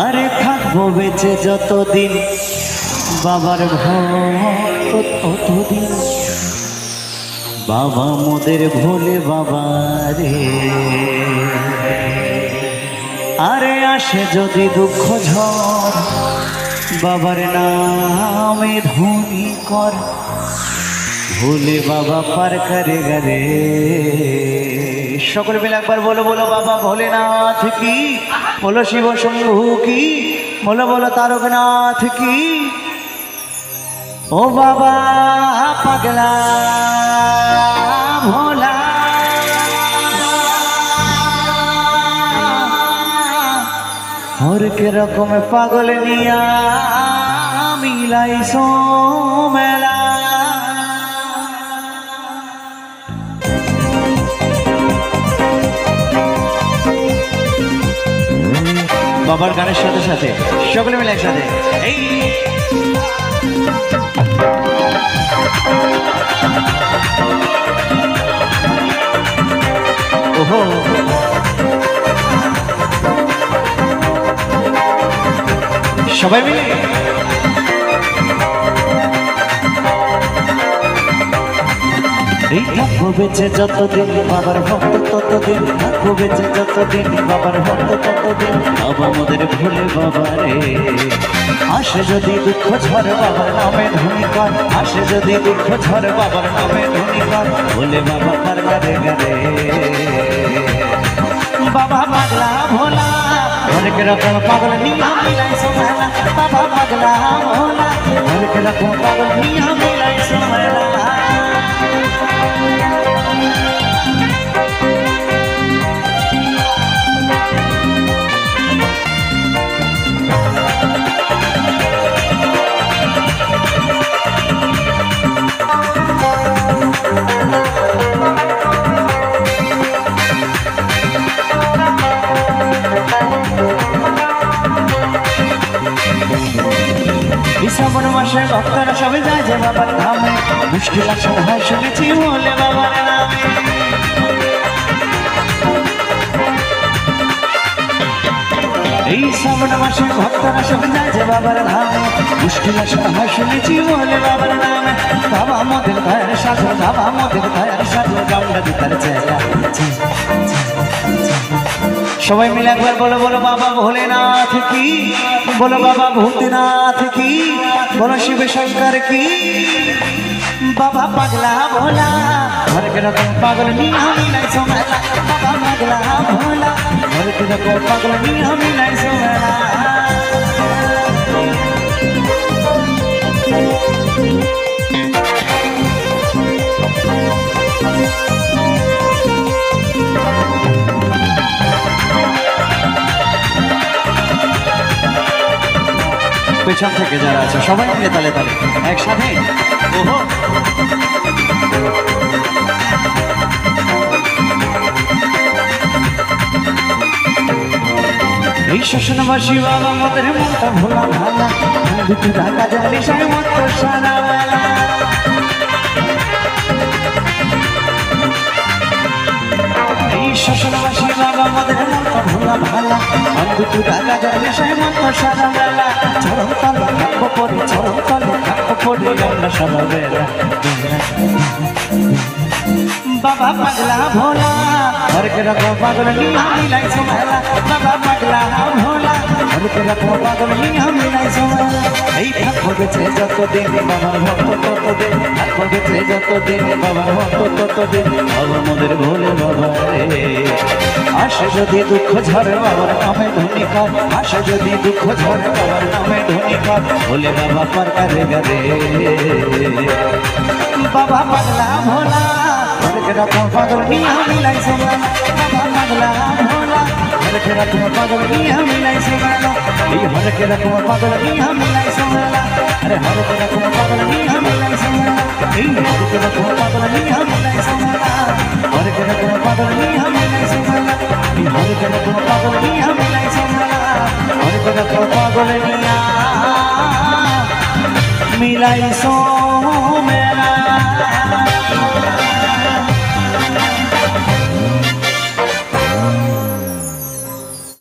আরে থাকবো বেঁচে যতদিন বাবার ভক্ত ততদিন বাবা মোদের ভোলে বাবা রে। আরে আসে যদি দুঃখ ঝড় বাবার নামে ধ্বনি কর ভোলে বাবা পার করে গরে। সকলে মিলে একবার বলো বলো বাবা ভোলেনাথ কি, বলো শিব শম্ভু কি, বলো বলো তারকনাথ কি। ও বাবা পাগলা ভোলা হরেক রকম পাগল নিয়া মিলাইছো মেলা। বাবার গানের সাথে সাথে সকলে মিলে একসাথে এই ওহো সবাই মিলে এই থাকবো বেঁচে যতদিন বাবার ভক্ত ততদিন, থাকবো বেঁচে যতদিন বাবার ভক্ত ততদিন বাবা মোদের ভোলে বাবা রে। আসে যদি দুঃখ ঝড় বাবার নামে ধ্বনি কর, আসে যদি দুঃখ ঝড় বাবার নামে ধ্বনি কর ভোলে বাবা পার করে গরে। বাবা পাগলা ভোলা হরেক রকম পাগল নিয়া মিলাইছো মেলা, বাবা পাগলা ভোলা হরেক রকম পাগল নিয়া মিলাইছো মেলা। শ্রাবণ মাসে ভক্তরা সবাই যায় যে বাবার ধামে, মুশকিল আসে হয় শুনেছি বলে বাবার নামে। এই শ্রাবণ মাসে ভক্তরা সবাই যায় যে বাবার ধামে, মুশকিল আসে হয় শুনেছি বলে বাবার নামে। বাবা মোদের দয়ার সাধু, বাবা মোদের দয়ার সাধু গামলা দিতার চেলা। সবাই মিলে একবার বলো বলো বাবা ভোলেনাথ কি, বলো বাবা ভূতনাথ কি, বলো শিব শঙ্কর কি। বাবা পাগলা ভোলা হরেক রকম পাগল নিয়া মিলাইছো মেলা, বাবা পাগলা ভোলা হরেক রকম পাগল নিয়া মিলাইছো মেলা। পেছন থেকে যারা আছে সবাই মিলে তালে তালে একসাথে ওহো। এই শ্মশানবাসী বাবা মোদের মনটা ভোলা ভালা, দুটি ঢাকা জানি সাই মত সারা বেলা। এই শ্মশানবাসী বাবা মোদের মনটা ভোলা ভালা, দুটি ঢাকা জানি সাই মত সারা বেলা। চরম তলে থাকবো পরে, চরম তলে থাকবো পরে আমরা সারা বেলা। বাবা পাগলা ভোলা হরেক রকম পাগল নিয়া মিলাইছো মেলা, বাবা পাগলা ভোলা হরেক রকম পাগল নিয়া মিলাইছো মেলা। এই থাকবো বেঁচে যতদিন বাবার ভক্ত ততদিন, থাকবো বেঁচে যতদিন বাবার ভক্ত ততদিন বাবা মোদের ভোলে বাবা রে। আসে যদি দুঃখ ঝড়ে বাবার নামে ধ্বনি কর, আসে যদি দুঃখ ঝড়ে বাবার নামে ধ্বনি কর ভোলে বাবা পার করে গরে। বাবা পাগলা ভোলা হরেক রকম পাগল নিয়া মিলাইছো মেলা, বাবা পাগলা ভোলা হরেক রকম পাগল নিয়া মিলাইছো মেলা। এই হরেক রকম পাগল নিয়া মিলাইছো মেলা, আরে হরেক রকম পাগল নিয়া মিলাইছো মেলা। এই হরেক রকম পাগল নিয়া মিলাইছো মেলা, হরেক রকম পাগল নিয়া মিলাইছো মেলা। এই হরেক রকম পাগল নিয়া মিলাইছো মেলা, হরেক রকম পাগল নিয়া মিলাইছো মেলা।